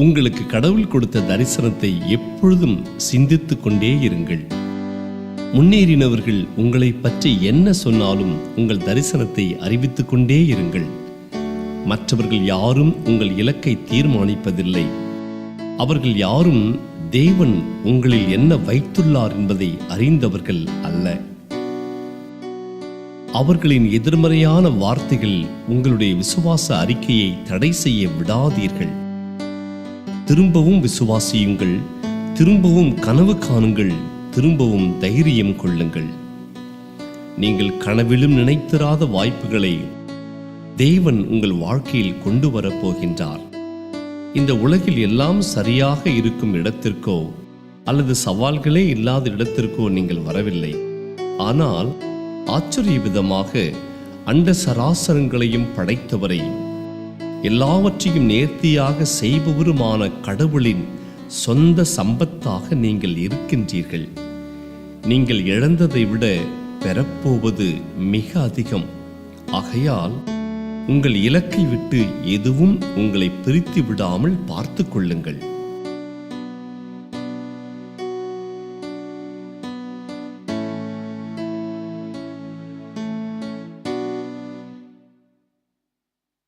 உங்களுக்கு கடவுள் கொடுத்த தரிசனத்தை எப்பொழுதும் சிந்தித்துக் கொண்டே இருங்கள். முன்னேறினவர்கள் உங்களை பற்றி என்ன சொன்னாலும் உங்கள் தரிசனத்தை அறிவித்துக் கொண்டே இருங்கள். மற்றவர்கள் யாரும் உங்கள் இலக்கை தீர்மானிப்பதில்லை. அவர்கள் யாரும் தேவன் உங்களில் என்ன வைத்துள்ளார் என்பதை அறிந்தவர்கள் அல்ல. அவர்களின் எதிர்மறையான வார்த்தைகள் உங்களுடைய விசுவாச அறிக்கையை தடை செய்ய விடாதீர்கள். திரும்பவும் விசுவாசியுங்கள், திரும்பவும் கனவு காணுங்கள், திரும்பவும் தைரியம் கொள்ளுங்கள். நீங்கள் கனவிலும் நினைத்திராத வாய்ப்புகளை தேவன் உங்கள் வாழ்க்கையில் கொண்டு வரப்போகின்றார். இந்த உலகில் எல்லாம் சரியாக இருக்கும் இடத்திற்கோ அல்லது சவால்களே இல்லாத இடத்திற்கோ நீங்கள் வரவில்லை. ஆனால் ஆச்சரிய விதமாக அண்ட சராசரங்களையும் படைத்தவரை, எல்லாவற்றையும் நேர்த்தியாக செய்பவருமான கடவுளின் சொந்த சம்பத்தாக நீங்கள் இருக்கின்றீர்கள். நீங்கள் இழந்ததை விட பெறப்போவது மிக அதிகம். ஆகையால் உங்கள் இலக்கை விட்டு எதுவும் உங்களை பிரித்து விடாமல் பார்த்து கொள்ளுங்கள்.